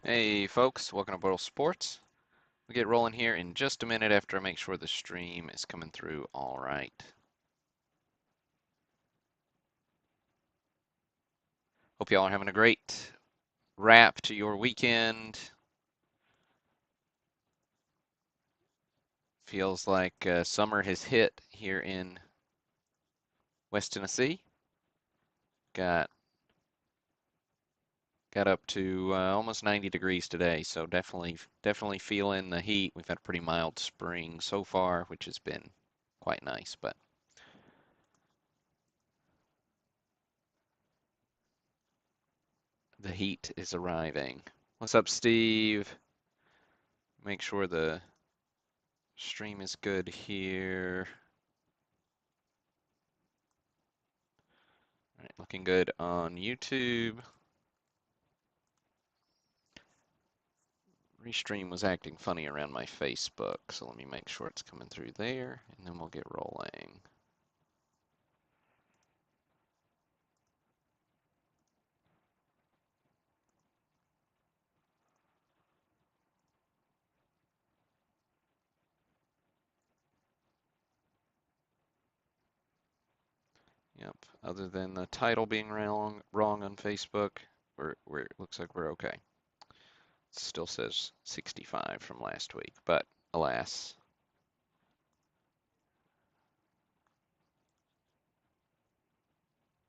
Hey folks, welcome to Burl Sports. We get rolling here in just a minute after I make sure the stream is coming through all right. Hope y'all are having a great wrap to your weekend. Feels like summer has hit here in West Tennessee. Got up to almost 90 degrees today, so definitely feeling the heat. We've had a pretty mild spring so far, which has been quite nice, but the heat is arriving. What's up, Steve? Make sure the stream is good here. All right, looking good on YouTube. Restream was acting funny around my Facebook, so let me make sure it's coming through there, and then we'll get rolling. Yep. Other than the title being wrong on Facebook, it looks like we're okay. It still says 65 from last week, but alas,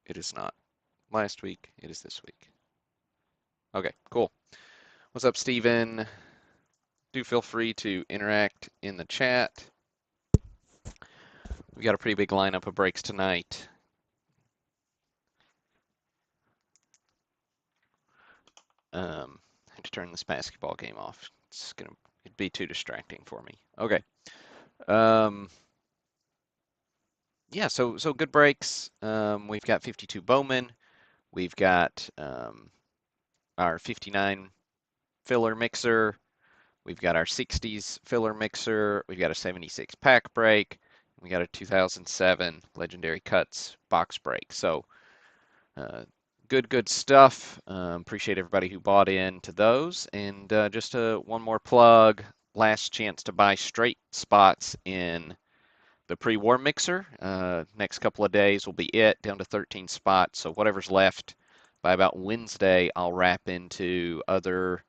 it is not last week. It is this week. Okay, cool. What's up, Steven? Do feel free to interact in the chat. We got a pretty big lineup of breaks tonight. I had to turn this basketball game off. It'd be too distracting for me. Okay. Yeah, so good breaks. We've got 52 Bowman. We've got our 59 filler mixer. We've got our 60s filler mixer. We've got a 76 pack break. We got a 2007 Legendary Cuts box break. So good stuff. Appreciate everybody who bought into those. And just one more plug. Last chance to buy straight spots in the pre-war mixer. Next couple of days will be it, down to 13 spots. So whatever's left by about Wednesday, I'll wrap into other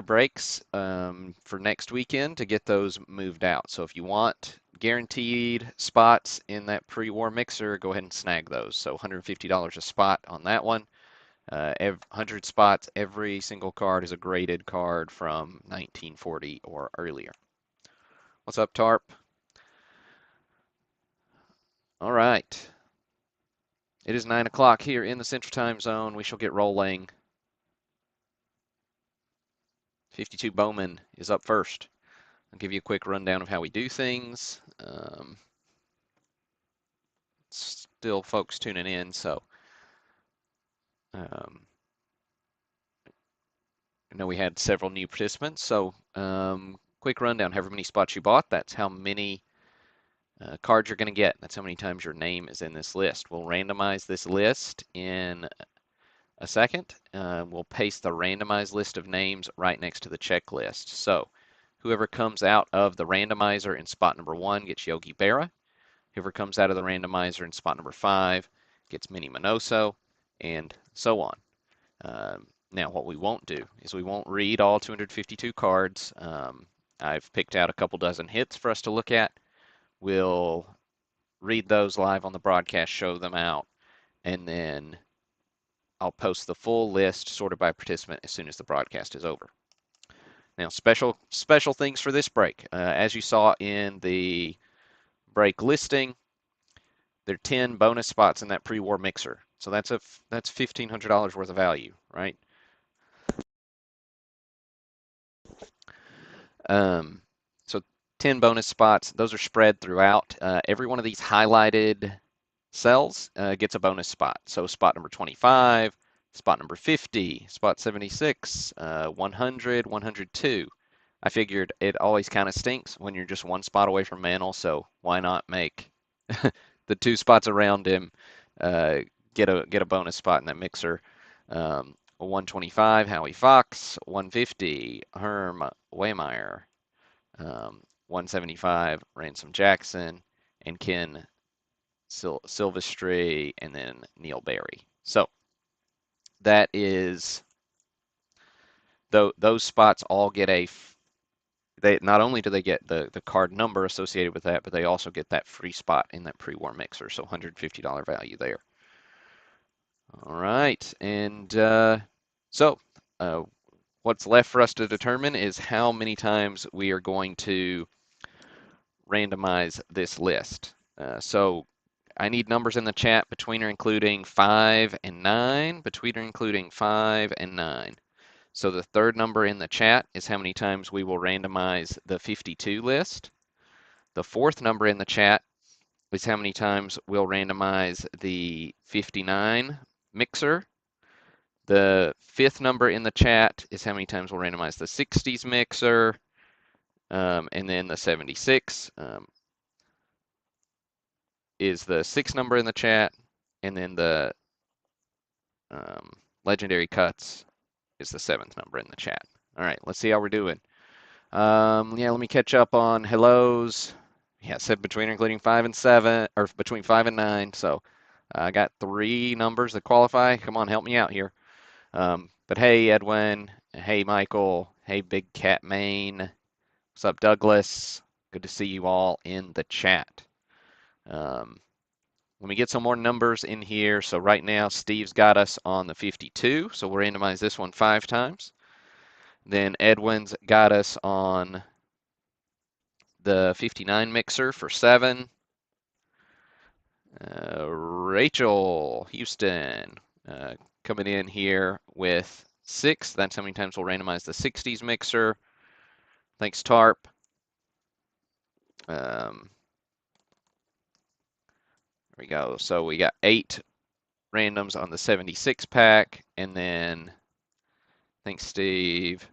breaks for next weekend to get those moved out. So if you want guaranteed spots in that pre-war mixer, go ahead and snag those. So $150 a spot on that one. 100 spots, every single card is a graded card from 1940 or earlier. What's up, Tarp? All right. It is 9 o'clock here in the Central Time Zone. We shall get rolling. 52 Bowman is up first. I'll give you a quick rundown of how we do things. Still folks tuning in, so I know we had several new participants. So quick rundown, however many spots you bought, that's how many cards you're going to get. That's how many times your name is in this list. We'll randomize this list in a second. We'll paste the randomized list of names right next to the checklist. So whoever comes out of the randomizer in spot number 1 gets Yogi Berra. Whoever comes out of the randomizer in spot number 5 gets Minnie Minoso, and so on. Now, what we won't do is we won't read all 252 cards. I've picked out a couple dozen hits for us to look at. We'll read those live on the broadcast, show them out, and then I'll post the full list sorted by participant as soon as the broadcast is over. Now, special things for this break. As you saw in the break listing, there are 10 bonus spots in that pre-war mixer. So that's $1,500 worth of value, right? So 10 bonus spots. Those are spread throughout. Every one of these highlighted cells gets a bonus spot. So spot number 25, spot number 50, spot 76, 100, 102. I figured it always kind of stinks when you're just one spot away from Mantle, so why not make the 2 spots around him get a bonus spot in that mixer. 125, Howie Fox. 150, Herm Waymeyer. 175, Ransom Jackson. And Ken Silvestri, and then Neil Barry. So that is, those spots all get they not only do they get the card number associated with that, but they also get that free spot in that pre-war mixer. So $150 value there. All right, and so what's left for us to determine is how many times we are going to randomize this list. So I need numbers in the chat between or including 5 and 9, between or including 5 and 9. So the third number in the chat is how many times we will randomize the 52 list. The fourth number in the chat is how many times we'll randomize the 59 mixer. The fifth number in the chat is how many times we'll randomize the 60s mixer, and then the 76 is the sixth number in the chat, and then the legendary cuts is the seventh number in the chat. All right, let's see how we're doing. Yeah, let me catch up on hellos. Yeah, said between or including 5 and 7, or between 5 and 9. So I got 3 numbers that qualify. Come on, help me out here. But hey, Edwin. Hey, Michael. Hey, Big Cat Main. What's up, Douglas? Good to see you all in the chat. Let me get some more numbers in here. So right now, Steve's got us on the 52. So we'll randomize this one 5 times. Then Edwin's got us on the 59 mixer for 7. Rachel Houston coming in here with 6. That's how many times we'll randomize the 60s mixer. Thanks, Tarp. There we go. So we got 8 randoms on the 76 pack, and then thanks, Steve.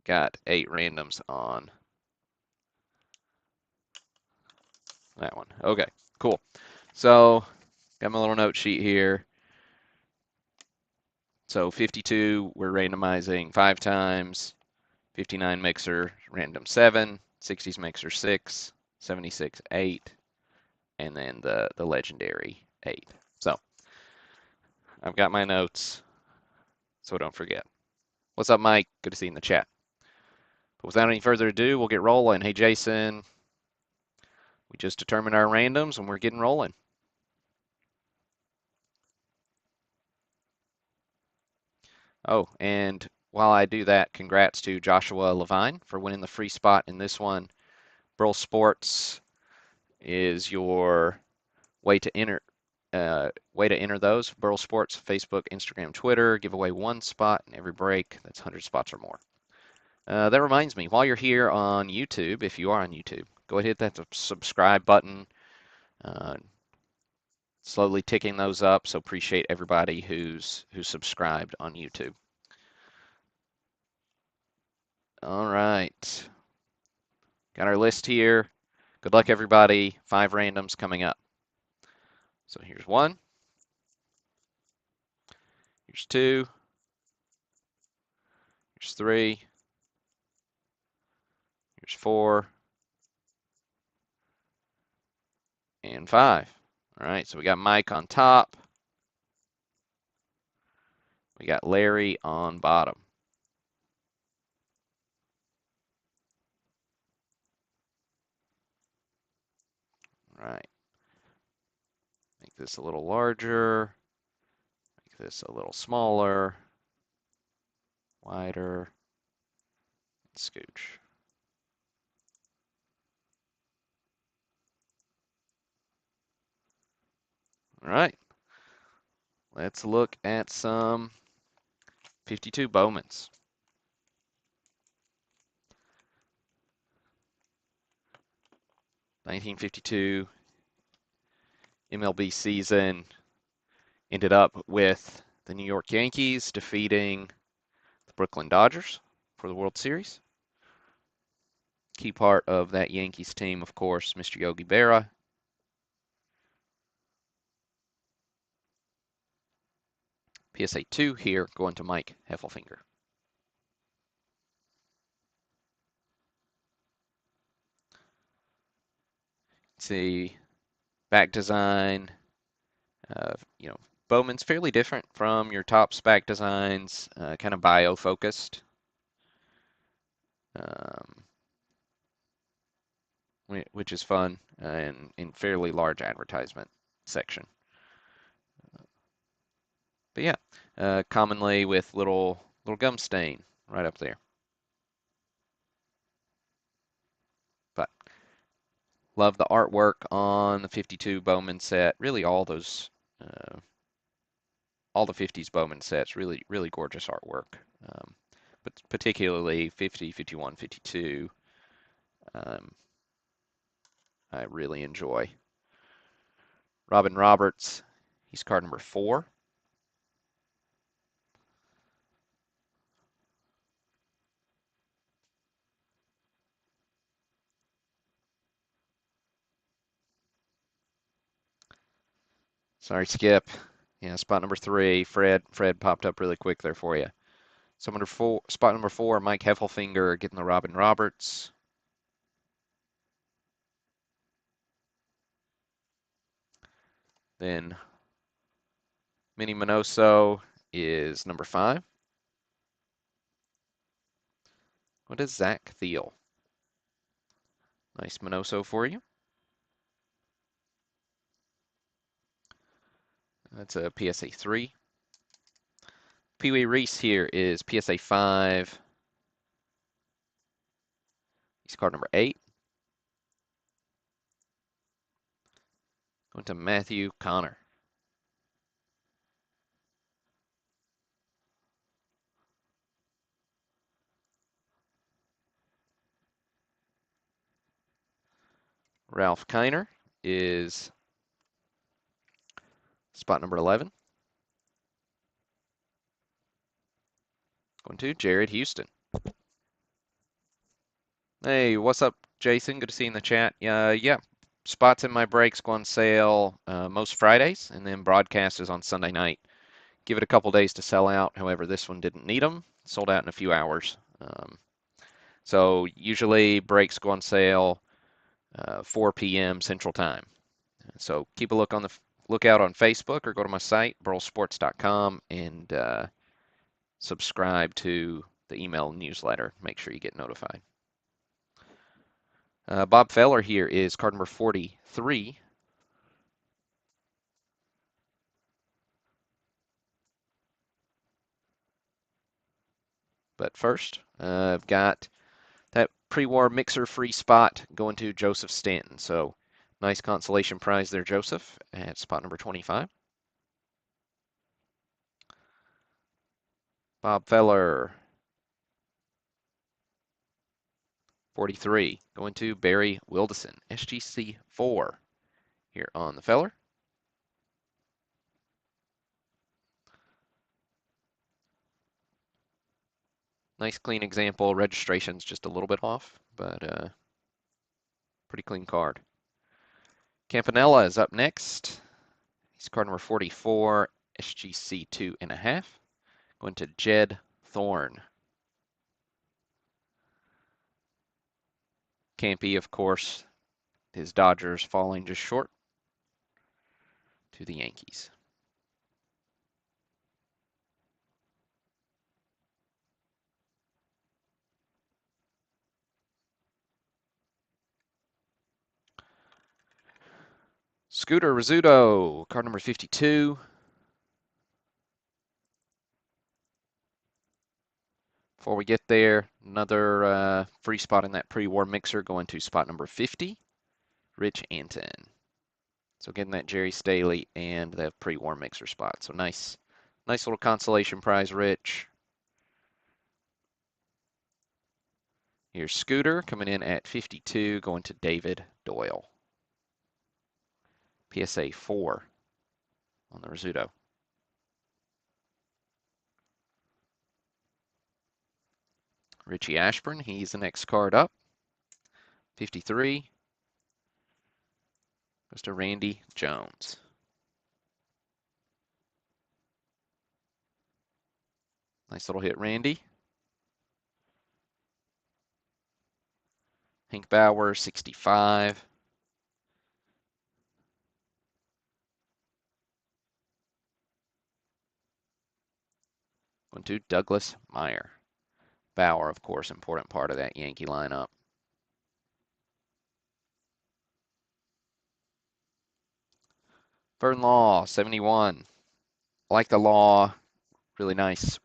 Got 8 randoms on that one. Okay, cool. So got my little note sheet here. So 52, we're randomizing 5 times. 59 mixer, random 7. 60s mixer 6. 76 8, and then the legendary 8. So I've got my notes, so don't forget. What's up, Mike? Good to see you in the chat. But without any further ado, we'll get rolling. Hey, Jason. We just determined our randoms, and we're getting rolling. Oh, and while I do that, congrats to Joshua Levine for winning the free spot in this one. Burl Sports is your way to enter those. Burl Sports, Facebook, Instagram, Twitter. Give away 1 spot in every break. That's 100 spots or more. That reminds me, while you're here on YouTube, if you are on YouTube, go ahead and hit that subscribe button. Slowly ticking those up, so appreciate everybody who's subscribed on YouTube. All right, got our list here. Good luck, everybody. 5 randoms coming up. So here's 1. Here's 2. Here's 3. Here's 4. And 5. All right, so we got Mike on top. We got Larry on bottom. All right. Make this a little larger. Make this a little smaller. Wider. And scooch. All right. Let's look at some 52 Bowmans. 1952 MLB season ended up with the New York Yankees defeating the Brooklyn Dodgers for the World Series. Key part of that Yankees team, of course, Mr. Yogi Berra. PSA 2 here going to Mike Heffelfinger. See, back design, you know, Bowman's fairly different from your top back designs, kind of bio-focused. Um, which is fun and in fairly large advertisement section. But yeah, commonly with little gum stain right up there. But love the artwork on the 52 Bowman set. Really all the 50s Bowman sets, really gorgeous artwork. But particularly 50, 51, 52, um, I really enjoy. Robin Roberts, he's card number 4. Sorry, Skip. Yeah, spot number 3. Fred popped up really quick there for you. So spot number 4, Mike Heffelfinger getting the Robin Roberts. Then Minnie Minoso is number 5. What is Zach Thiel? Nice Minoso for you. That's a PSA 3. Pee-wee Reese here is PSA 5. He's card number 8. Going to Matthew Connor. Ralph Kiner is spot number 11. Going to Jared Houston. Hey, what's up, Jason? Good to see you in the chat. Yeah, spots in my breaks go on sale most Fridays, and then broadcast is on Sunday night. Give it a couple days to sell out. However, this one didn't need them. Sold out in a few hours. So usually breaks go on sale 4 p.m. Central Time. So keep a lookout on Facebook or go to my site, burlsports.com, and subscribe to the email newsletter. Make sure you get notified. Bob Feller here is card number 43. But first, I've got that pre-war mixer free spot going to Joseph Stanton. So nice consolation prize there, Joseph, at spot number 25. Bob Feller, 43, going to Barry Wildison, SGC 4 here on the Feller. Nice clean example. Registration's just a little bit off, but pretty clean card. Campanella is up next. He's card number 44, SGC 2.5. Going to Jed Thorne. Campy, of course, his Dodgers falling just short to the Yankees. Scooter Rizzuto, card number 52. Before we get there, another free spot in that pre-war mixer going to spot number 50, Rich Anton. So getting that Jerry Staley and the pre-war mixer spot. So nice little consolation prize, Rich. Here's Scooter coming in at 52, going to David Doyle. PSA 4 on the Rizzuto. Richie Ashburn, he's the next card up. 53 goes to Randy Jones. Nice little hit, Randy. Hank Bauer, 65. 1-2, Douglas Meyer. Bauer, of course, important part of that Yankee lineup. Vern Law, 71. I like the Law. Really nice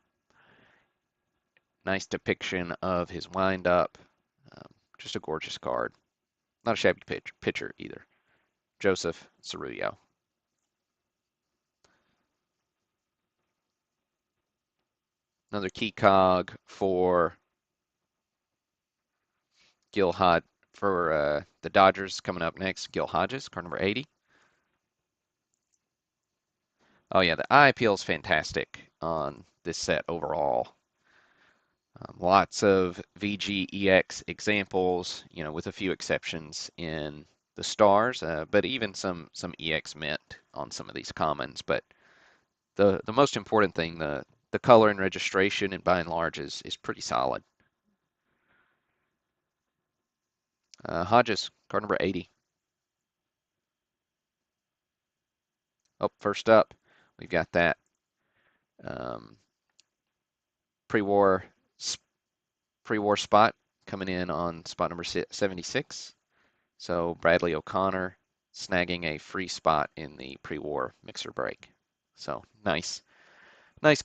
depiction of his windup. Just a gorgeous card. Not a shabby pitcher either. Joseph Cerullo. Another key cog for Gil Hodge for the Dodgers coming up next. Gil Hodges, card number 80. Oh yeah, the eye appeal is fantastic on this set overall. Lots of VGEX examples, with a few exceptions in the stars, but even some EX mint on some of these commons. But the most important thing, the color and registration, and by and large is pretty solid. Hodges, card number 80. Oh, first up, we've got that um, pre-war spot coming in on spot number 76. So Bradley O'Connor snagging a free spot in the pre-war mixer break. So nice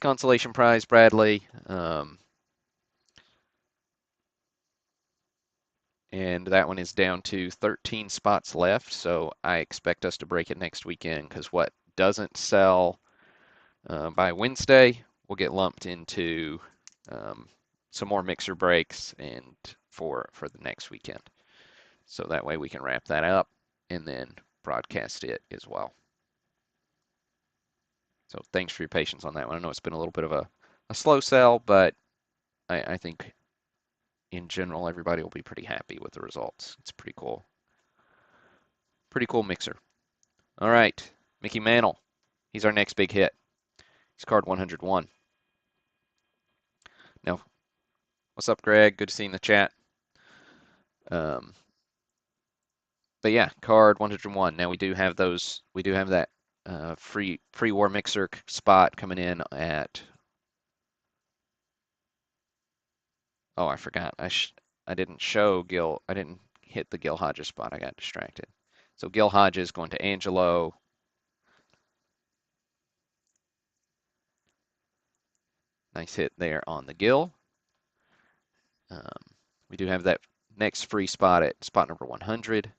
consolation prize, Bradley. And that one is down to 13 spots left. So I expect us to break it next weekend, because what doesn't sell by Wednesday will get lumped into some more mixer breaks and for the next weekend. So that way we can wrap that up and then broadcast it as well. So thanks for your patience on that one. I know it's been a little bit of a slow sell, but I think in general everybody will be pretty happy with the results. It's pretty cool. Pretty cool mixer. All right, Mickey Mantle. He's our next big hit. He's card 101. Now, what's up, Greg? Good to see you in the chat. But yeah, card 101. Now we do have those. We do have that free pre-war mixer spot coming in at. Oh, I forgot. I didn't show Gil. I didn't hit the Gil Hodges spot. I got distracted. So Gil Hodges going to Angelo. Nice hit there on the Gil. We do have that next free spot at spot number 100.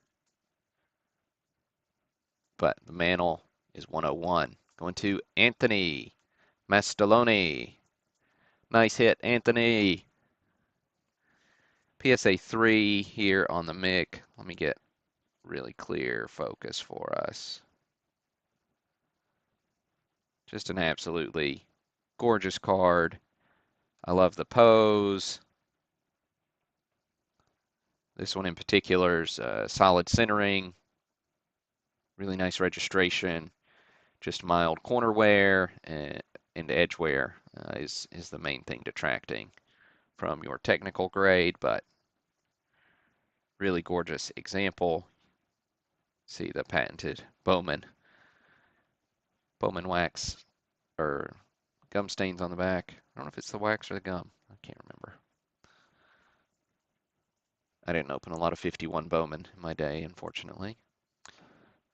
But the Mantle is 101. Going to Anthony Mastaloni. Nice hit, Anthony. PSA 3 here on the MIC. Let me get really clear focus for us. Just an absolutely gorgeous card. I love the pose. This one in particular is solid centering. Really nice registration. Just mild corner wear and edge wear is the main thing detracting from your technical grade, but really gorgeous example. See the patented Bowman wax or gum stains on the back. I don't know if it's the wax or the gum. I can't remember. I didn't open a lot of 51 Bowman in my day, unfortunately.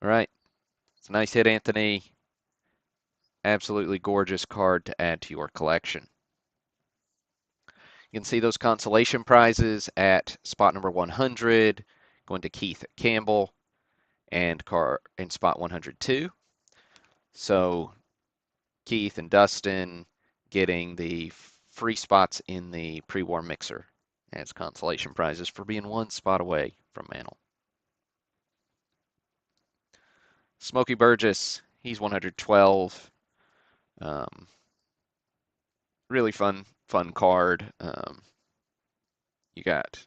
All right. It's a nice hit, Anthony. Absolutely gorgeous card to add to your collection. You can see those consolation prizes at spot number 100, going to Keith Campbell, and spot 102. So Keith and Dustin getting the free spots in the pre-war mixer as consolation prizes for being one spot away from Mantle. Smokey Burgess, he's 112. Really fun card. You got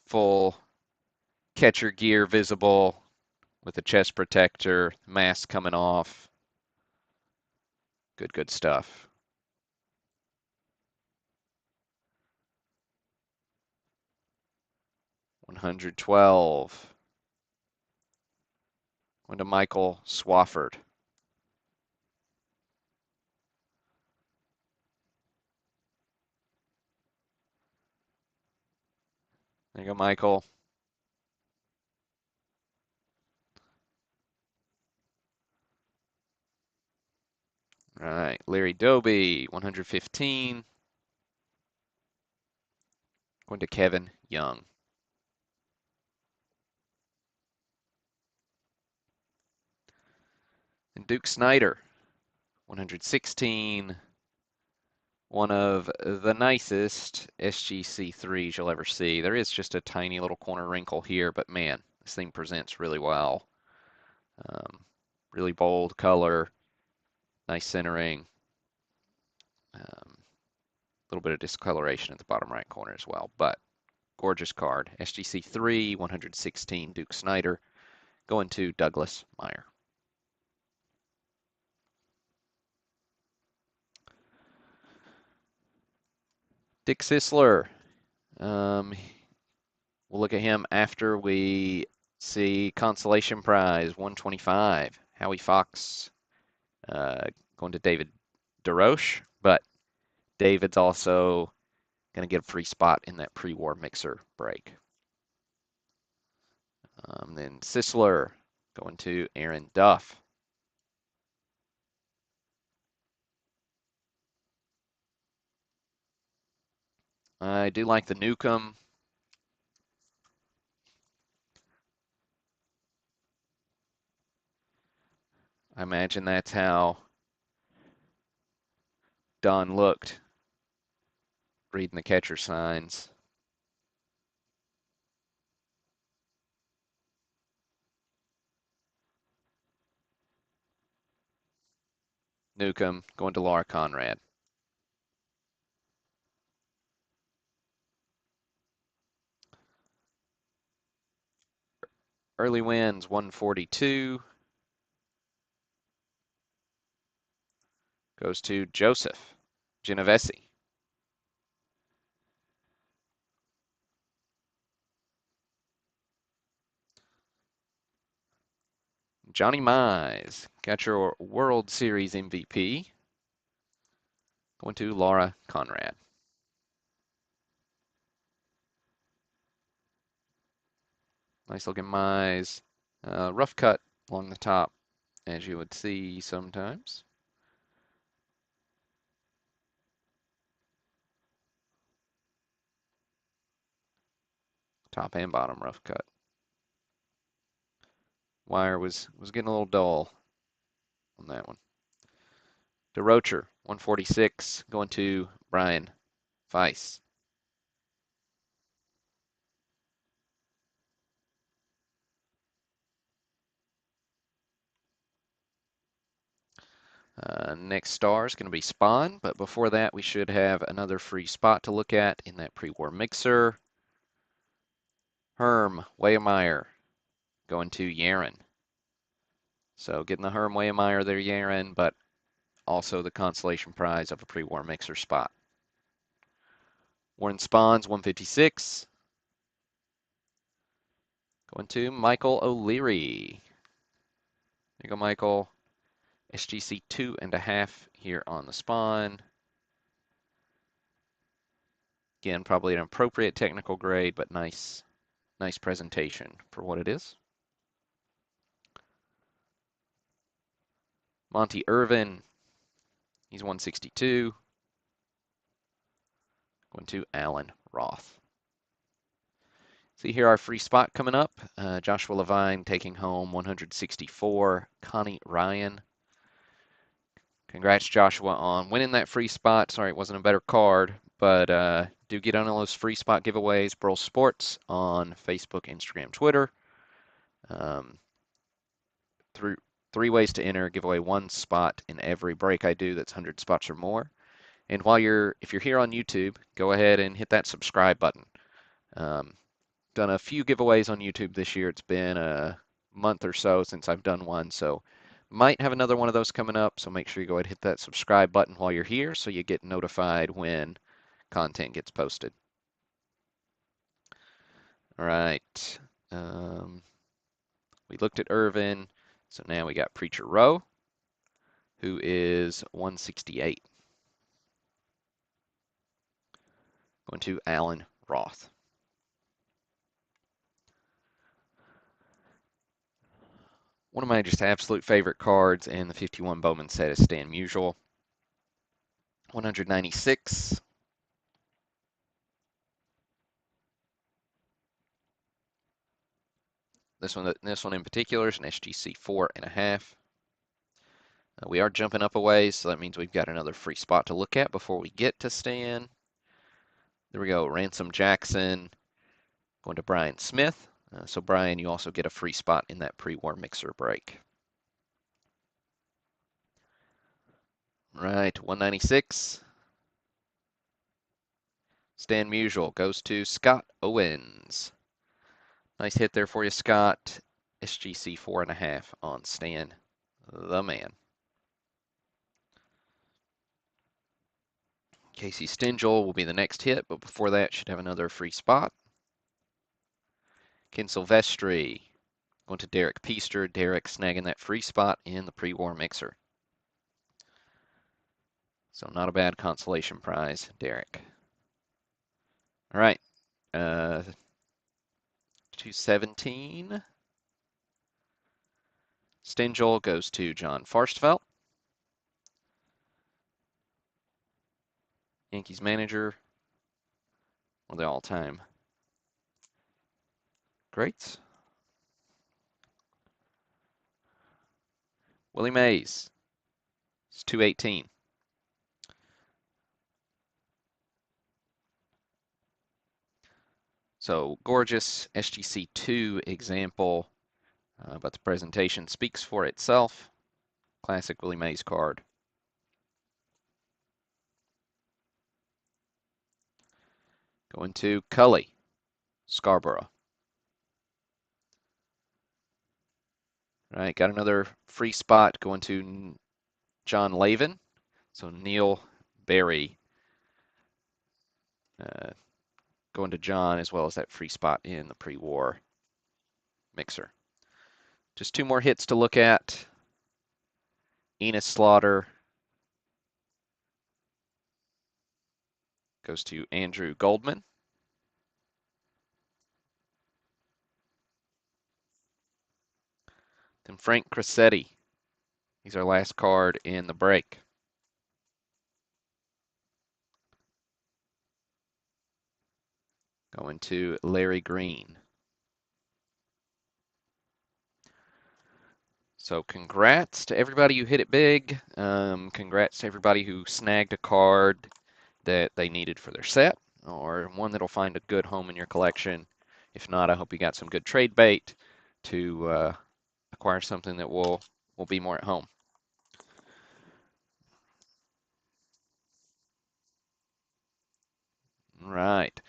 full catcher gear visible with a chest protector, mask coming off. Good stuff. 112. Going to Michael Swafford. There you go, Michael. All right, Larry Doby, 115. Going to Kevin Young. And Duke Snyder, 116. One of the nicest SGC3s you'll ever see. There is just a tiny little corner wrinkle here, but man, this thing presents really well. Really bold color, nice centering. A little bit of discoloration at the bottom right corner as well, but gorgeous card. SGC3, 116, Duke Snyder, going to Douglas Meyer. Dick Sisler. We'll look at him after we see Consolation Prize, 125. Howie Fox going to David DeRoche, but David's also going to get a free spot in that pre-war mixer break. Then Sisler going to Aaron Duff. I do like the Newcomb. I imagine that's how Don looked, reading the catcher signs. Newcomb going to Laura Conrad. Early wins, 142. Goes to Joseph Genovese. Johnny Mize, got your World Series MVP. Going to Laura Conrad. Nice looking Mize. Rough cut along the top, as you would see sometimes. Top and bottom rough cut. Wire was getting a little dull on that one. DeRocher, 146, going to Brian Weiss. Next star is going to be Spawn, but before that, we should have another free spot to look at in that pre-war mixer. Herm Weyemeyer going to Yaren. So getting the Herm Weyemeyer there, Yaren, but also the consolation prize of a pre-war mixer spot. Warren Spawns, 156. Going to Michael O'Leary. There you go, Michael. SGC 2.5 here on the Spawn. Again, probably an appropriate technical grade, but nice presentation for what it is. Monty Irvin, he's 162. Going to Alan Roth. See here our free spot coming up. Joshua Levine taking home 164. Connie Ryan. Congrats, Joshua, on winning that free spot. Sorry it wasn't a better card, but do get on all those free spot giveaways. Burl Sports on Facebook, Instagram, Twitter. Three ways to enter. Give away one spot in every break I do that's 100 spots or more. And if you're here on YouTube, go ahead and hit that subscribe button. Done a few giveaways on YouTube this year. It's been a month or so since I've done one, so might have another one of those coming up. So make sure you go ahead and hit that subscribe button while you're here so you get notified when content gets posted. All right. We looked at Irvin, so now we got Preacher Rowe, who is 168. Going to Alan Roth. One of my just absolute favorite cards in the 51 Bowman set is Stan Musial. 196. This one in particular is an SGC 4.5. We are jumping up a ways, so that means we've got another free spot to look at before we get to Stan. There we go, Ransom Jackson, going to Brian Smith. So Brian, you also get a free spot in that pre-war mixer break. Right, 196. Stan Musial goes to Scott Owens. Nice hit there for you, Scott. SGC 4.5 on Stan, the man. Casey Stengel will be the next hit, but before that, should have another free spot. Ken Silvestri going to Derek Peaster. Derek snagging that free spot in the pre-war mixer. So not a bad consolation prize, Derek. All right, 217. Stengel goes to John Farstfelt. Yankees manager, one of the all-time greats. Willie Mays, it's 218. So gorgeous SGC2 example, but the presentation speaks for itself. Classic Willie Mays card. Going to Cully, Scarborough. All right, got another free spot going to John Lavin. So Neil Berry going to John, as well as that free spot in the pre-war mixer. Just two more hits to look at. Enos Slaughter goes to Andrew Goldman. Then Frank Cressetti. He's our last card in the break. Going to Larry Green. So congrats to everybody who hit it big. Congrats to everybody who snagged a card that they needed for their set, or one that'll find a good home in your collection. If not, I hope you got some good trade bait to acquire something that will be more at home. Right.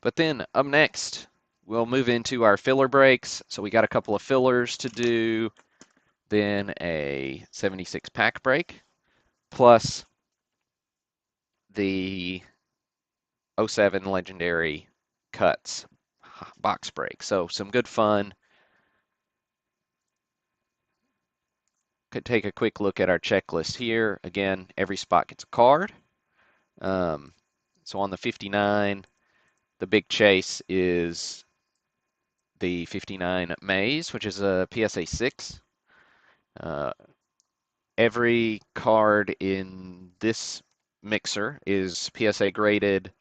But then up next, we'll move into our filler breaks. So we got a couple of fillers to do, then a 76 pack break, plus the '07 Legendary Cuts box break. So some good fun. Could take a quick look at our checklist here. Again, every spot gets a card. So on the 59, the big chase is the 59 Maze, which is a PSA 6. Every card in this mixer is PSA graded,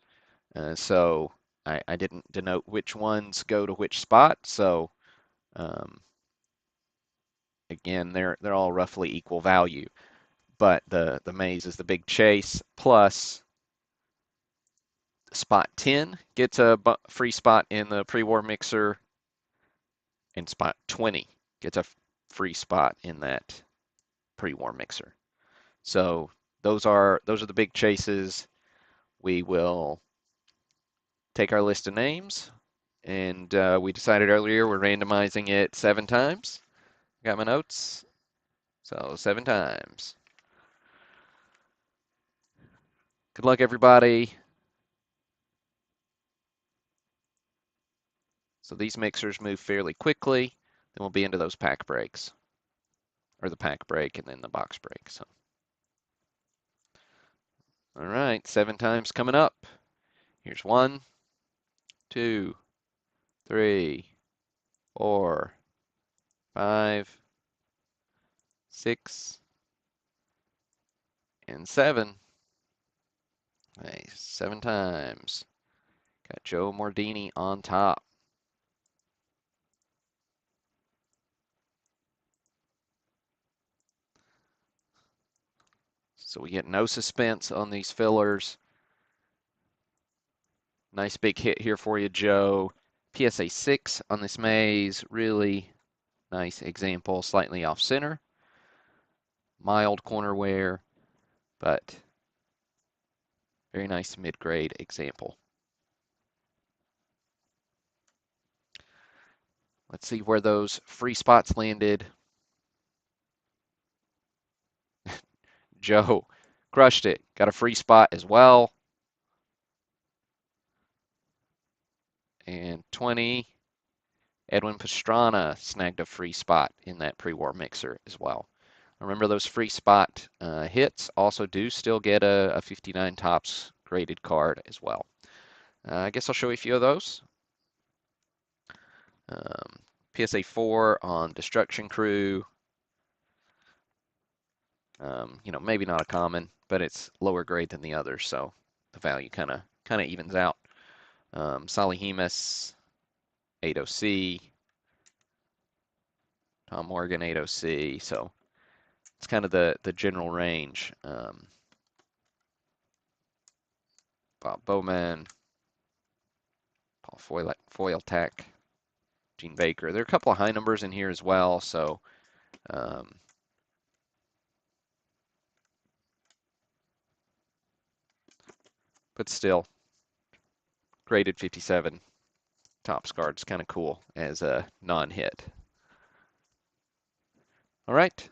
so I didn't denote which ones go to which spot. So again, they're all roughly equal value, but the Maze is the big chase, plus spot 10 gets a free spot in the pre-war mixer, and spot 20 gets a free spot in that pre-war mixer. So those are the big chases. We will take our list of names, and we decided earlier we're randomizing it 7 times. Got my notes. So 7 times. Good luck, everybody. So these mixers move fairly quickly. Then we'll be into those pack breaks, or the pack break and then the box break. So, all right, 7 times coming up. Here's 1, 2, 3, 4, 5, 6, and 7. Nice, 7 times. Got Joe Mordini on top. So we get no suspense on these fillers. Nice big hit here for you, Joe. PSA 6 on this maze. Really nice example, slightly off center. Mild corner wear, but very nice mid-grade example. Let's see where those free spots landed. Joe crushed it. Got a free spot as well. And 20, Edwin Pastrana snagged a free spot in that pre-war mixer as well. Remember those free spot hits also do still get a 59 tops graded card as well. I guess I'll show you a few of those. PSA 4 on Destruction Crew. Maybe not a common, but it's lower grade than the others, so the value kind of evens out. Solihemus, 80C, Tom Morgan, 80C, so it's kind of the general range. Bob Bowman, Paul Foyletak, Gene Baker. There are a couple of high numbers in here as well, so but still, graded 57 Topps card's kind of cool as a non-hit. All right,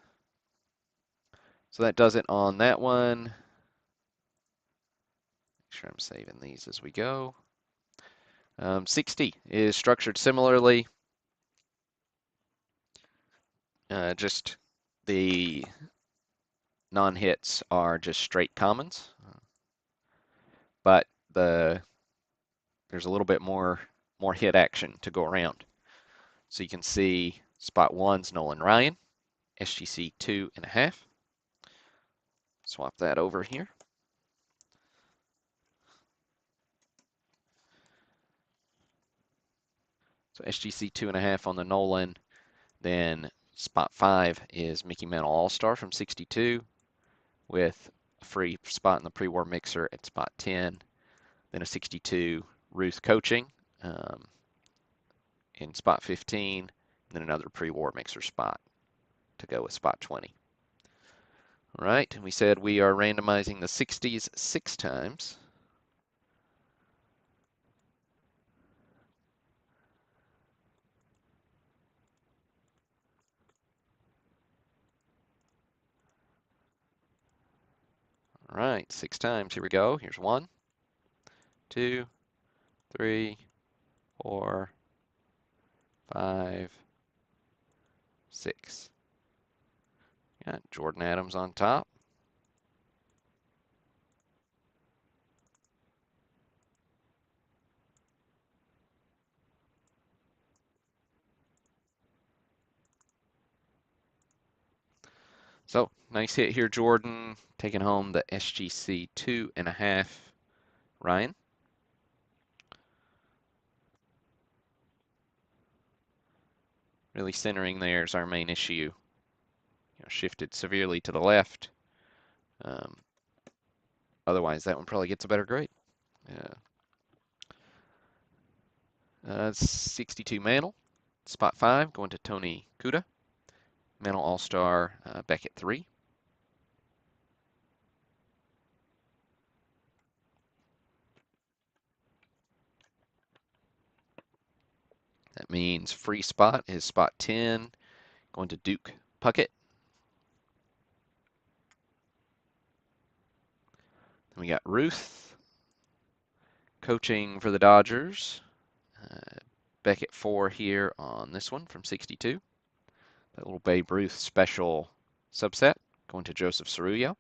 so that does it on that one. Make sure I'm saving these as we go. 60 is structured similarly. Just the non-hits are just straight commons, but there's a little bit more hit action to go around. So you can see spot 1's Nolan Ryan, SGC 2.5. Swap that over here. So SGC 2.5 on the Nolan. Then spot 5 is Mickey Mantle All-Star from 62 with a free spot in the pre-war mixer at spot 10. Then a 62 Ruth Coaching in spot 15. And then another pre-war mixer spot to go with spot 20. All right, and we said we are randomizing the 60s 6 times. All right, 6 times. Here we go. Here's 1, 2, 3, 4, 5, 6. Got Jordan Adams on top. So nice hit here, Jordan, taking home the SGC 2.5. Ryan. Really centering there is our main issue. Shifted severely to the left. Otherwise, that one probably gets a better grade. 62 Mantle, spot 5, going to Tony Kuda. Mantle All-Star back at 3. That means free spot is spot 10, going to Duke Puckett. Then we got Ruth coaching for the Dodgers. Beckett 4 here on this one from 62. That little Babe Ruth special subset going to Joseph Cerullo.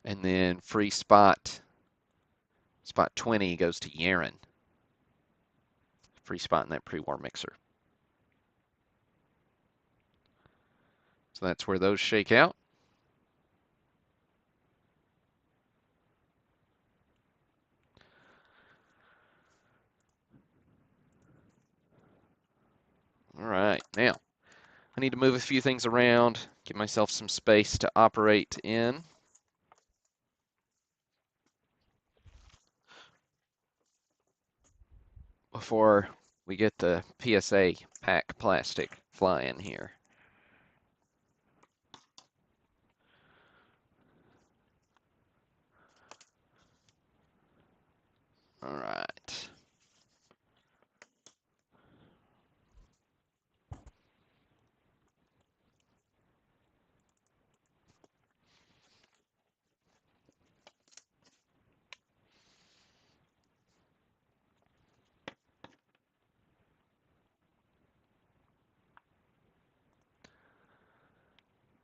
And then free spot 20 goes to Yaron. Free spot in that pre-war mixer. So that's where those shake out. All right, now I need to move a few things around, give myself some space to operate in. Before we get the PSA pack plastic flying here. All right.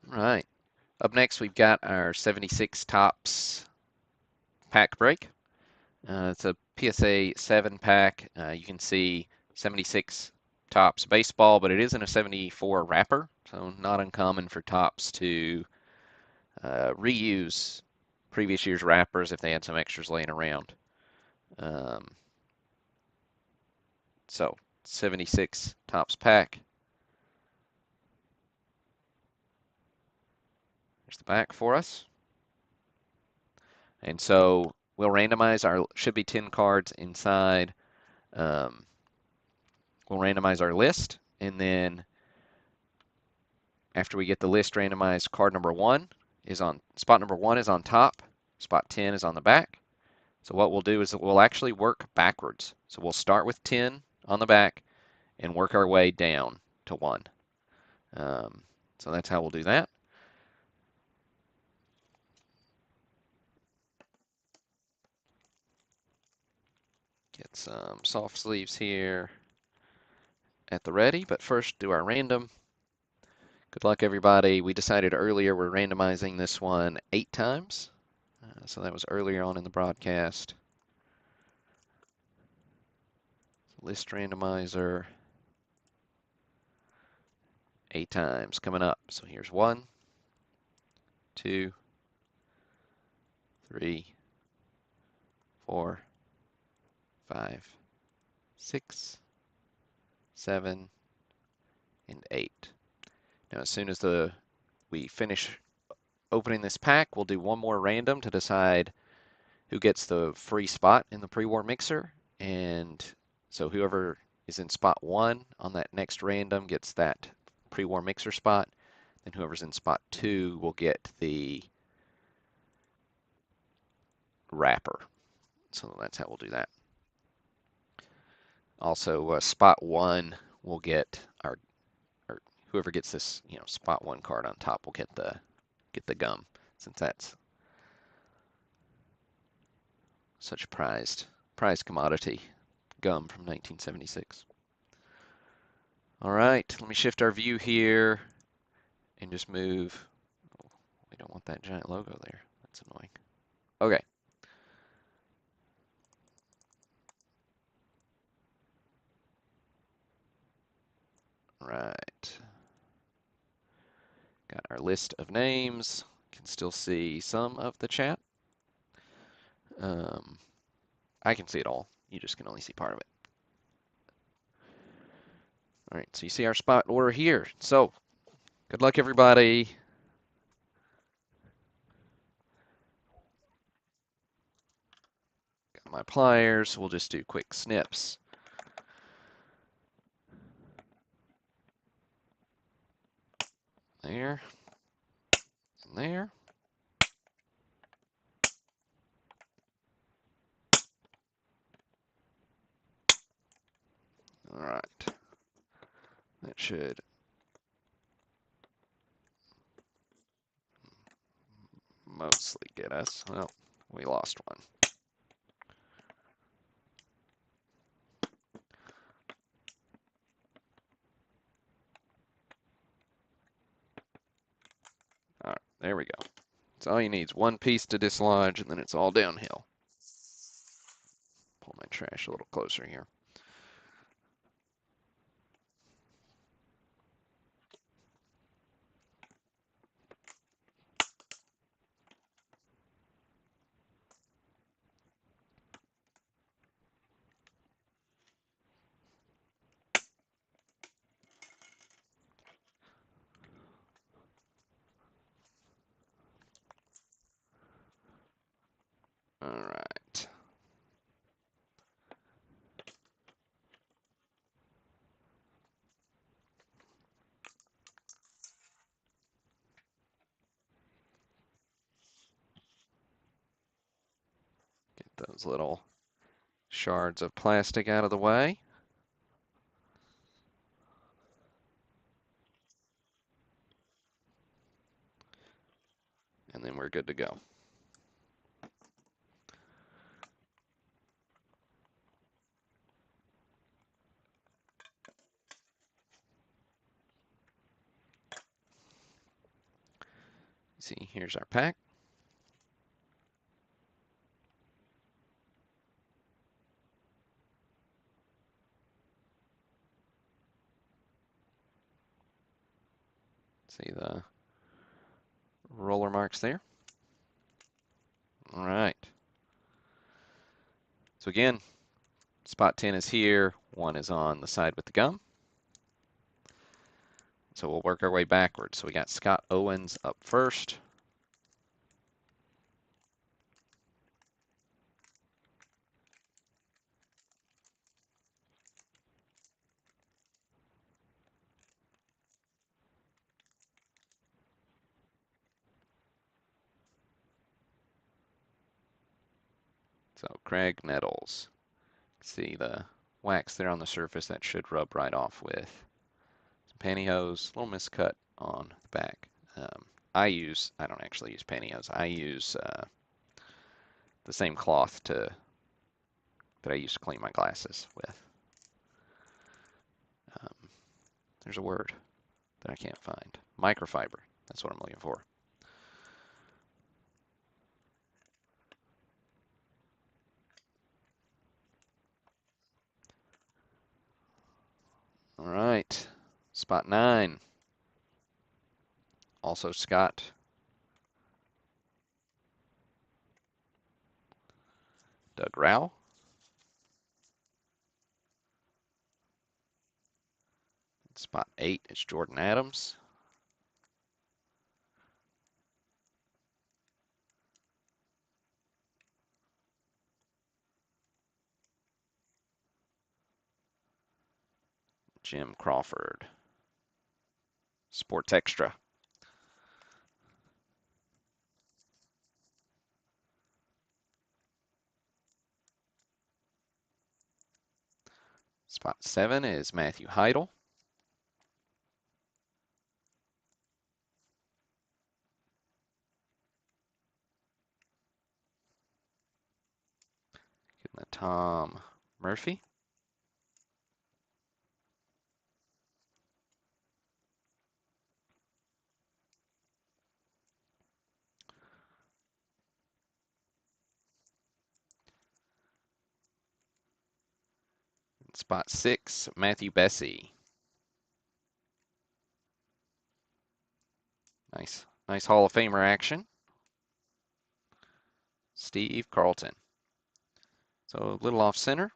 All right. Up next, we've got our 76 Topps pack break. It's a PSA 7 pack. You can see 76 Topps baseball, but it is in a 74 wrapper, so not uncommon for Topps to reuse previous year's wrappers if they had some extras laying around. So 76 Topps pack. There's the back for us. And so we'll randomize should be 10 cards inside. We'll randomize our list, and then after we get the list randomized, spot number 1 is on top, spot 10 is on the back. So what we'll do is we'll actually work backwards. So we'll start with 10 on the back and work our way down to 1. So that's how we'll do that. Get some soft sleeves here at the ready, but first do our random. Good luck, everybody. We decided earlier we're randomizing this one 8 times. So that was earlier on in the broadcast. List randomizer. 8 times coming up. So here's 1, 2, 3, 4, 5, 6, 7, and 8. Now, as soon as we finish opening this pack, we'll do one more random to decide who gets the free spot in the pre-war mixer. And so whoever is in spot 1 on that next random gets that pre-war mixer spot. And whoever's in spot 2 will get the wrapper. So that's how we'll do that. Also, spot 1 will get or whoever gets this, spot 1 card on top will get the gum, since that's such a prized commodity, gum from 1976. All right, let me shift our view here and just move. Oh, we don't want that giant logo there. That's annoying. Okay. Right. Got our list of names. Can still see some of the chat. I can see it all. You just can only see part of it. All right, so you see our spot order here. So, good luck, everybody. Got my pliers. We'll just do quick snips. There. And there. All right. That should mostly get us. Well, We lost one. All right, there we go. So all you need is one piece to dislodge, and then it's all downhill. Pull my trash a little closer here. All right. Get those little shards of plastic out of the way. And then we're good to go. See, here's our pack. See the roller marks there. All right. So again, spot 10 is here. 1 is on the side with the gum. So we'll work our way backwards. So we got Scott Owens up first. So Craig Nettles. See the wax there on the surface, that should rub right off with some pantyhose. Little miscut on the back. I don't actually use pantyhose. I use the same cloth that I used to clean my glasses with. There's a word that I can't find. Microfiber. That's what I'm looking for. All right. Spot 9. Also Scott. Doug Rao. Spot 8 is Jordan Adams. Jim Crawford. Sports Extra. Spot 7 is Matthew Heidel. Getting the Tom Murphy. Spot 6, Matthew Bessie. Nice Hall of Famer action. Steve Carlton. So a little off center.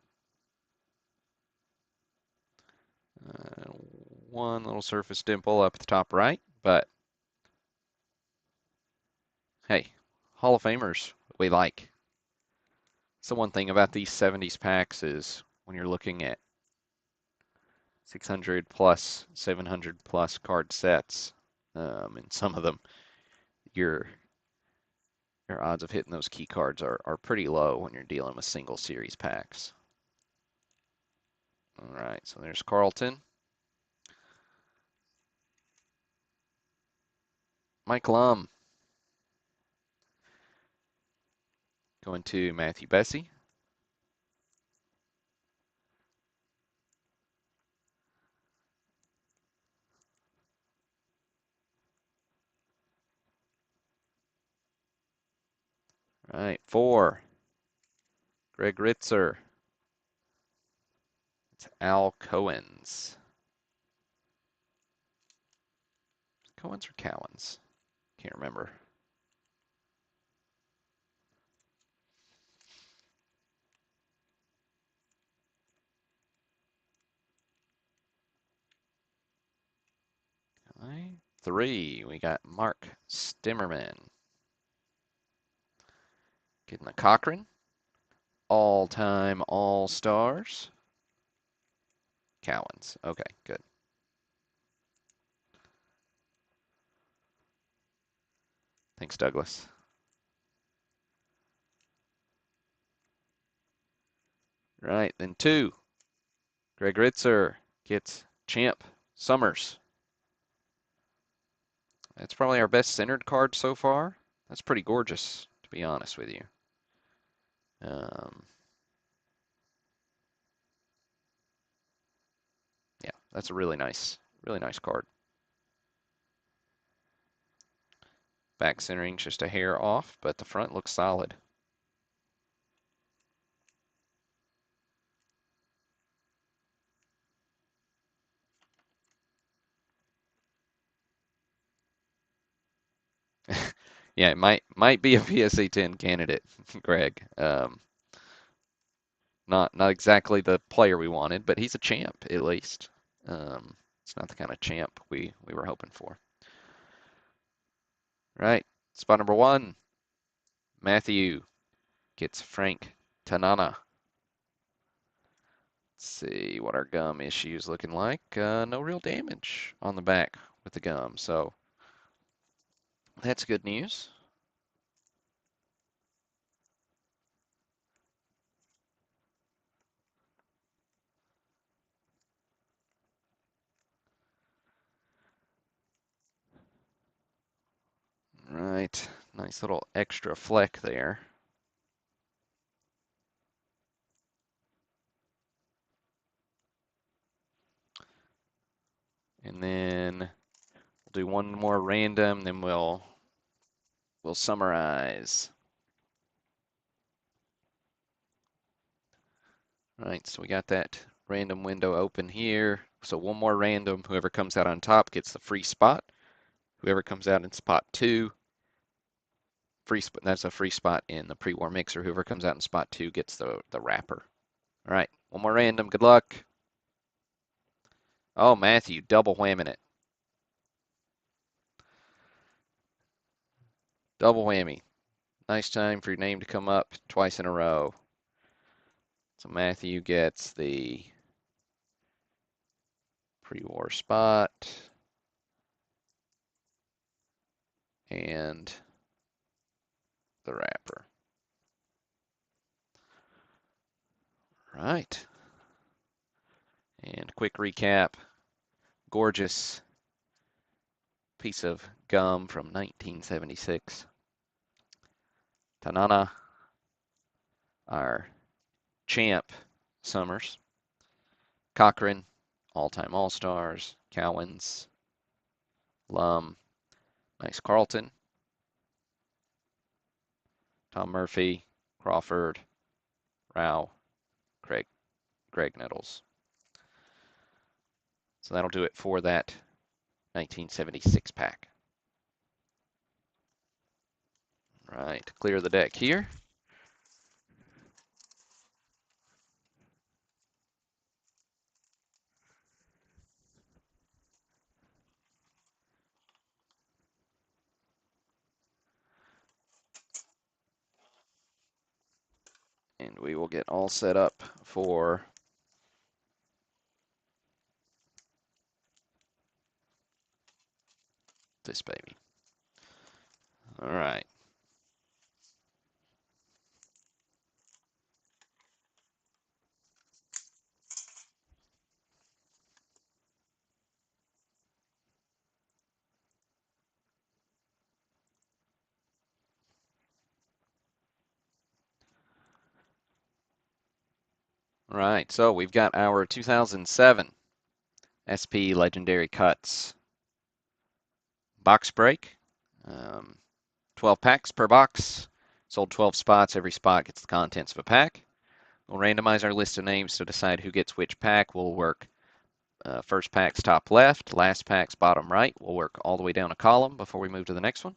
One little surface dimple up at the top right, but hey, Hall of Famers we like. So one thing about these 70s packs is when you're looking at 600 plus, 700 plus card sets, and some of them, your odds of hitting those key cards are pretty low when you're dealing with single series packs. All right, so there's Carlton. Mike Lum. going to Matthew Bessie. All right, 4, Greg Ritzer. It's Al Cohen's. Cohen's or Cowan's? Can't remember. All right, 3, we got Mark Stimmerman. Getting the Cochran. All-time All-Stars. Cowan's. Okay, good. Thanks, Douglas. Right, then 2, Greg Ritzer gets Champ Summers. That's probably our best centered card so far. That's pretty gorgeous, to be honest with you. Yeah, that's a really nice card. Back centering's just a hair off, but the front looks solid. Yeah, it might be a PSA 10 candidate, Greg. Not exactly the player we wanted, but he's a champ at least. It's not the kind of champ we were hoping for. Right, spot number 1, Matthew gets Frank Tanana. Let's see what our gum issue is looking like. No real damage on the back with the gum, so that's good news. Right, nice little extra fleck there. And then we'll do one more random, then we'll summarize. All right, so we got that random window open here. So one more random, whoever comes out on top gets the free spot. Whoever comes out in spot 2, that's a free spot in the pre-war mixer. Whoever comes out in spot 2 gets the wrapper. All right, one more random. Good luck. Oh, Matthew, double whamming it. Double whammy. Nice time for your name to come up twice in a row. So Matthew gets the pre-war spot and the wrapper. Right. And quick recap. Gorgeous piece of gum from 1976. Tanana, our champ Summers. Cochran, all-time All-Stars. Cowens, Lum, nice Carlton. Tom Murphy, Crawford, Rao, Greg Nettles. So that'll do it for that 1976 pack. Right, clear the deck here. And we will get all set up for this baby. All right. All right, so we've got our 2007 SP Legendary Cuts box break. Um, 12 packs per box. Sold 12 spots. Every spot gets the contents of a pack. We'll randomize our list of names to decide who gets which pack. We'll work first pack's top left, last pack's bottom right. We'll work all the way down a column before we move to the next one.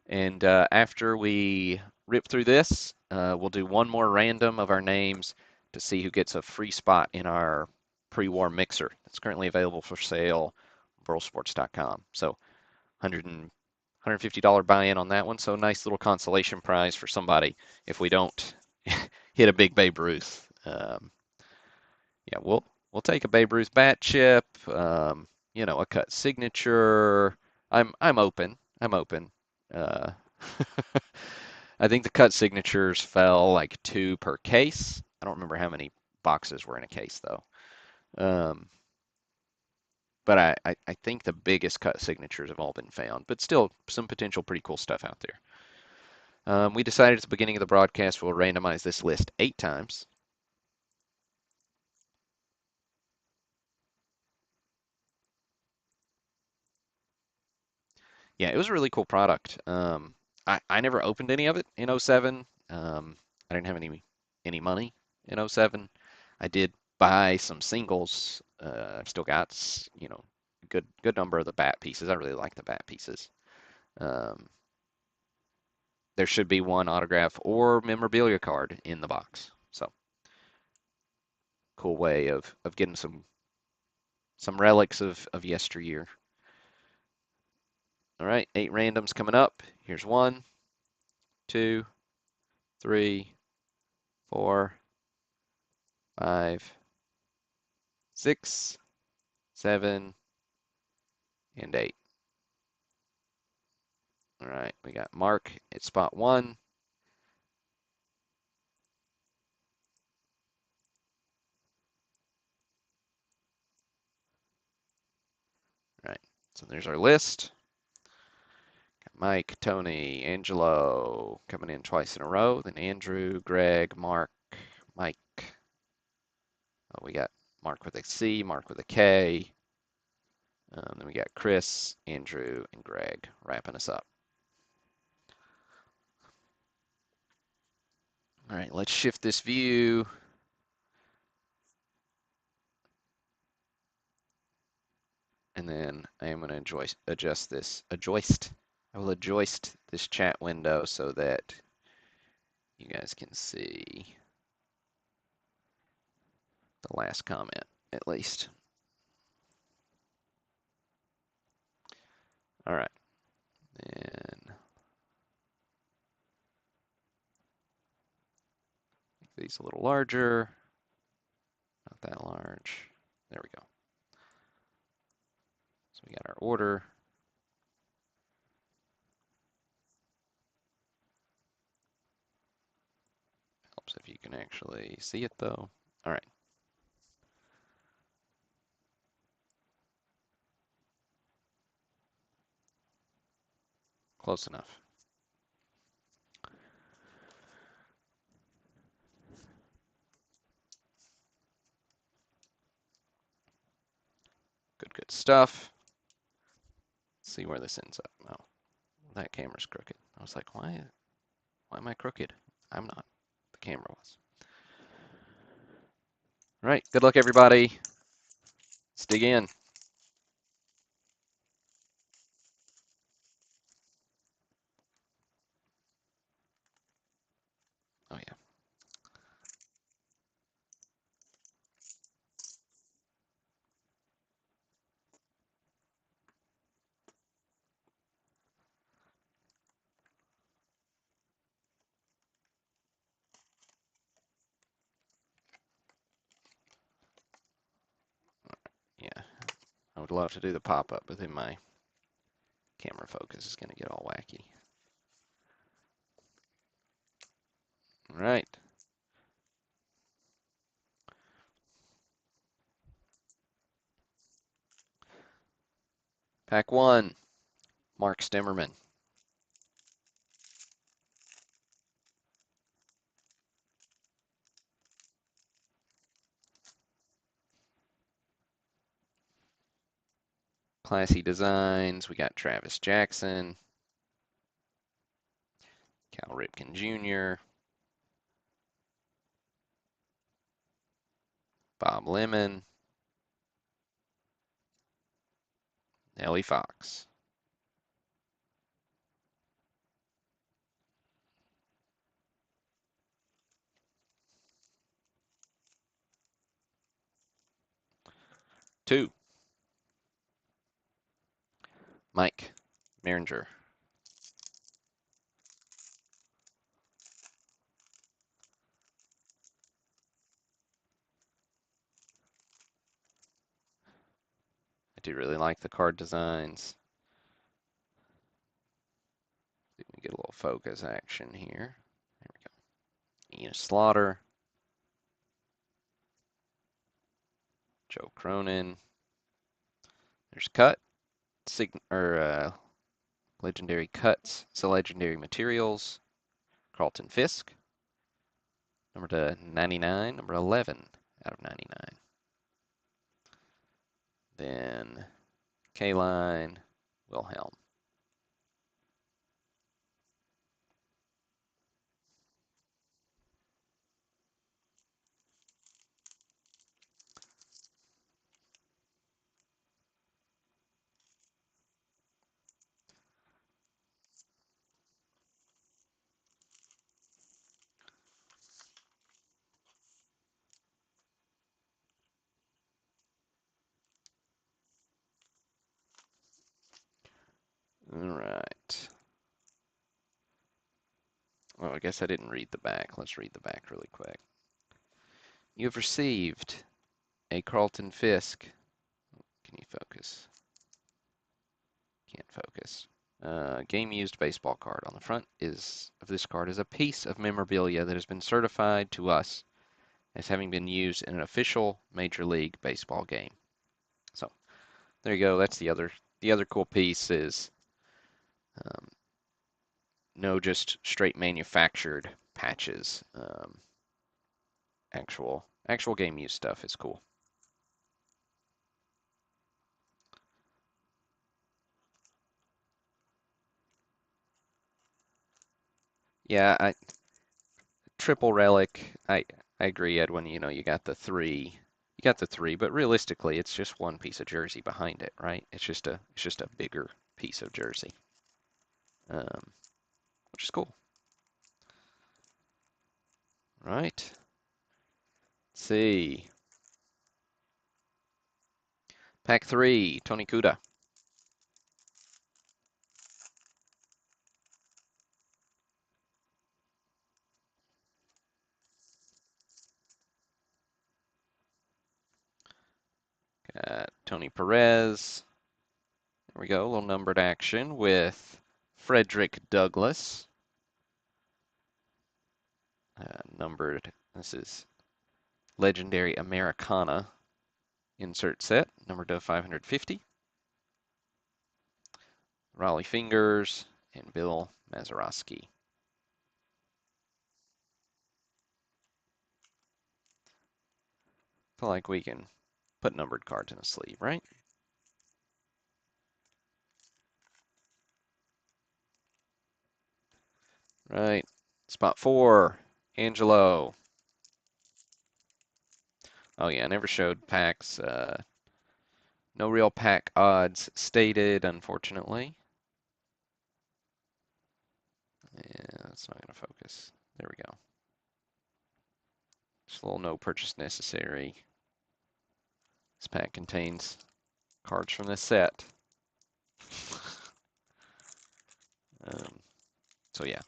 And after we rip through this, we'll do one more random of our names to see who gets a free spot in our pre-war mixer. It's currently available for sale on burlsports.com. So 100 $150 buy-in on that one. So nice little consolation prize for somebody if we don't hit a big Babe Ruth. Yeah, we'll take a Babe Ruth bat chip, a cut signature. I'm open. I'm open. Uh, I think the cut signatures fell like two per case. I don't remember how many boxes were in a case though. Um, but I think the biggest cut signatures have all been found, but still some potential pretty cool stuff out there. We decided at the beginning of the broadcast we'll randomize this list 8 times. Yeah, it was a really cool product. I never opened any of it in '07. I didn't have any money in '07. I did buy some singles. I've still got, good number of the bat pieces. I really like the bat pieces. Um, there should be one autograph or memorabilia card in the box. So cool way of getting some relics of yesteryear. All right, 8 randoms coming up. Here's 1, 2, 3, 4, 5, 6, 7, and 8. All right, we got Mark at spot 1. All right, so there's our list. Got Mike, Tony, Angelo coming in twice in a row. Then Andrew, Greg, Mark, Mike. Oh, we got Mark with a C, Mark with a K. Then we got Chris, Andrew, and Greg wrapping us up. All right, let's shift this view. And then I am going to adjust this, I will adjust this chat window so that you guys can see the last comment at least. All right, then make these a little larger, not that large. There we go. So we got our order. Helps if you can actually see it though. All right. Close enough. Good stuff. Let's see where this ends up. Oh, that camera's crooked. I was like, why am I crooked? I'm not. The camera was. All right, good luck everybody. Let's dig in. Oh yeah. Yeah. I would love to do the pop-up, but then my camera focus is going to get all wacky. All right. Pack 1, Mark Stemmerman. classy designs. We got Travis Jackson, Cal Ripken Jr., Bob Lemon, Nellie Fox. Two, Mike Maringer. I do really like the card designs. See if we get a little focus action here. There we go. Ian Slaughter, Joe Cronin. There's Cut, Legendary Cuts, so Legendary Materials, Carlton Fisk, number to 99, number 11 out of 99. Then K-Line, Wilhelm. All right. Oh, I guess I didn't read the back. Let's read the back really quick. You have received a Carlton Fisk. Can you focus? Can't focus. Game used baseball card. On the front of this card is a piece of memorabilia that has been certified to us as having been used in an official Major League Baseball game. So there you go. That's the other cool piece is um, no just straight manufactured patches. Actual game use stuff is cool. Yeah, triple relic. I agree, Edwin. You know, you got the three. You got the three, but realistically, it's just one piece of jersey behind it, right? It's just a bigger piece of jersey, which is cool, right? Let's see. Pack 3, Tony Kuda. Got Tony Perez. There we go, a little numbered action with Frederick Douglass. Numbered, this is Legendary Americana insert set, numbered to 550. Raleigh Fingers and Bill Mazeroski. Feel like we can put numbered cards in a sleeve, right? Right. Spot 4, Angelo. Oh yeah, never showed packs. No real pack odds stated, unfortunately. Yeah, that's not going to focus. There we go. Just a little no purchase necessary. This pack contains cards from this set. So yeah.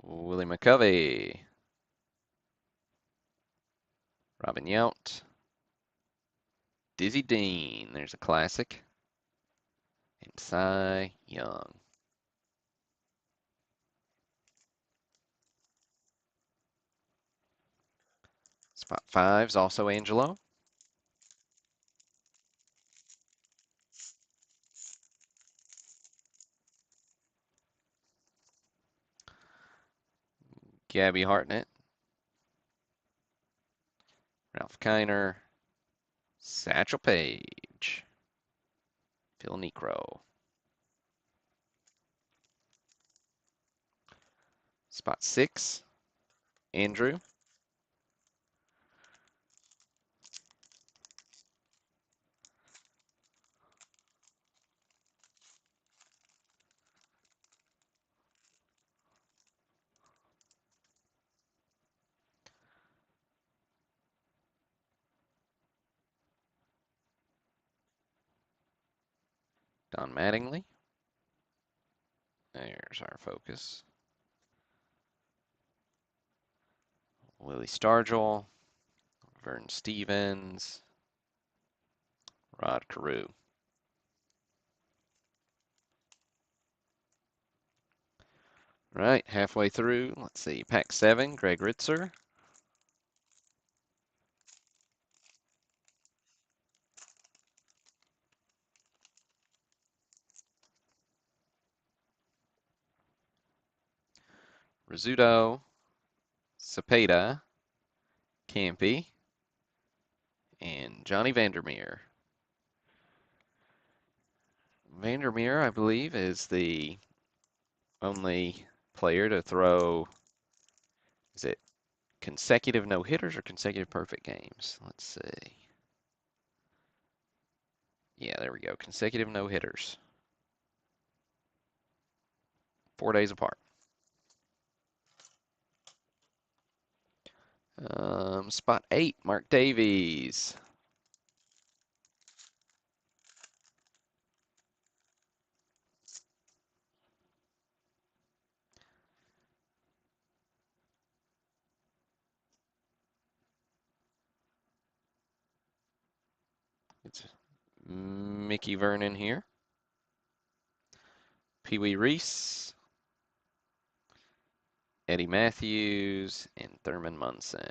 Willie McCovey. Robin Yount. Dizzy Dean. There's a classic. And Cy Young. Spot 5's also Angelo. Gabby Hartnett, Ralph Kiner, Satchel Paige, Phil Necro. Spot 6, Andrew. Don Mattingly. There's our focus. Willie Stargell, Vern Stevens, Rod Carew. Right, halfway through. Let's see. Pack 7, Greg Ritzer. Rizzuto, Cepeda, Campy, and Johnny Vandermeer. Vandermeer, I believe, is the only player to throw, is it consecutive no-hitters or consecutive perfect games? Let's see. Yeah, there we go. Consecutive no-hitters. 4 days apart. Spot 8, Mark Davies. It's Mickey Vernon here. Pee Wee Reese, Eddie Matthews, and Thurman Munson.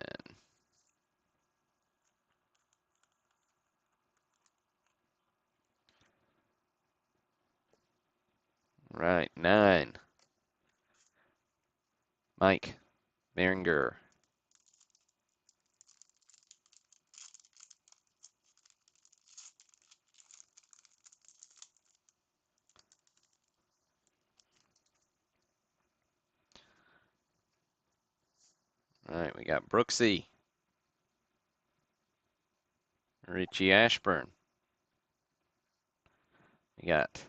Right, 9. Mike Beringer. All right, we got Brooksy, Richie Ashburn. We got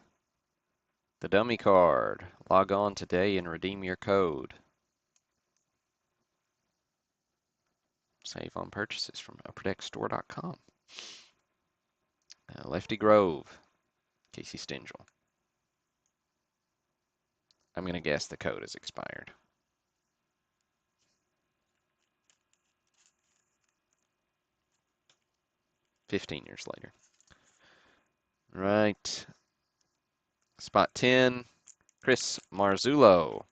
the dummy card. Log on today and redeem your code. Save on purchases from upperdeckstore.com. Lefty Grove, Casey Stingel. I'm going to guess the code is expired. 15 years later. Right. Spot 10, Chris Marzullo.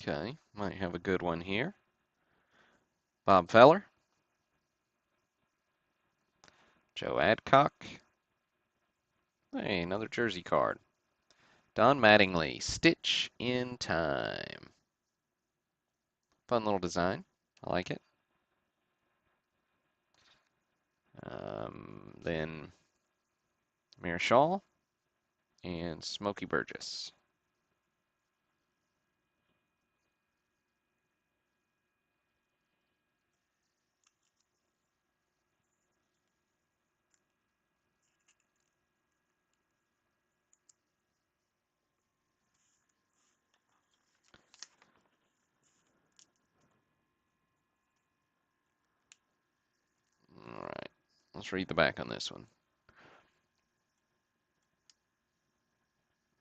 Okay, might have a good one here. Bob Feller. Joe Adcock. Hey, another jersey card. Don Mattingly, Stitch in Time. Fun little design. I like it. Then Marichal and Smokey Burgess. All right, let's read the back on this one.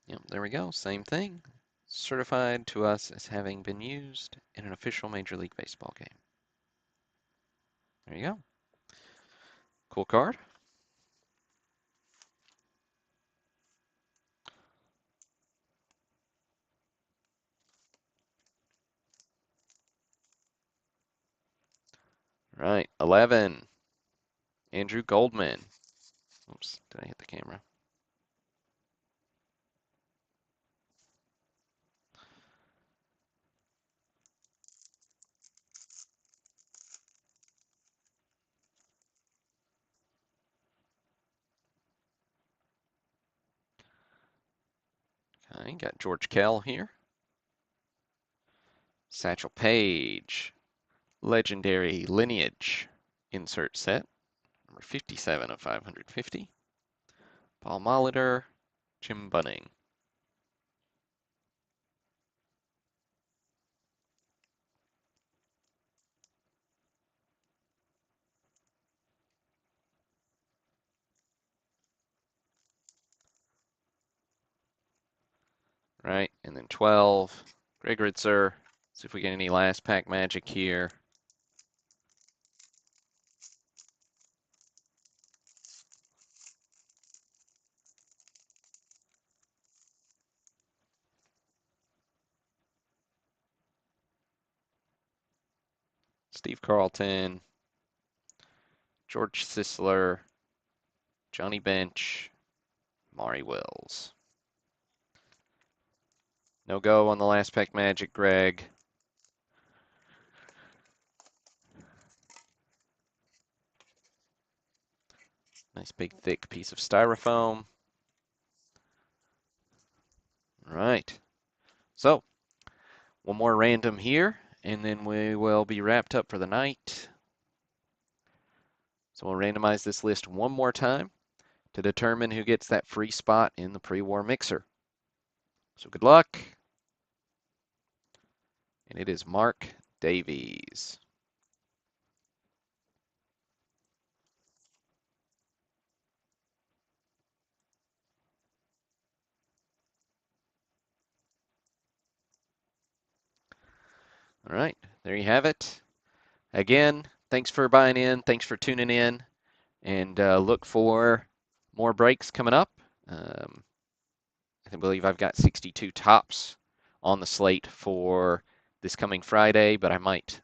Yep, there we go. Same thing. Certified to us as having been used in an official Major League Baseball game. There you go. Cool card. All right, 11, Andrew Goldman. Oops, did I hit the camera? Okay, got George Kell here. Satchel Paige, Legendary Lineage insert set, number 57 of 550. Paul Molitor, Jim Bunning. Right, and then 12, Greg Ritzer. See if we get any last pack magic here. Steve Carlton, George Sisler, Johnny Bench, Maury Wills. No go on the last pack magic, Greg. Nice big thick piece of styrofoam. All right. So, one more random here, and then we will be wrapped up for the night. So we'll randomize this list one more time to determine who gets that free spot in the pre-war mixer. So good luck. And it is Mark Davies. All right, there you have it. Again, thanks for buying in. Thanks for tuning in. And look for more breaks coming up. I believe I've got 62 tops on the slate for this coming Friday, but I might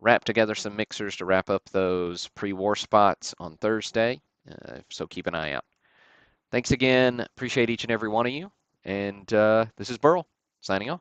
wrap together some mixers to wrap up those pre-war spots on Thursday. So keep an eye out. Thanks again. Appreciate each and every one of you. And this is Burl signing off.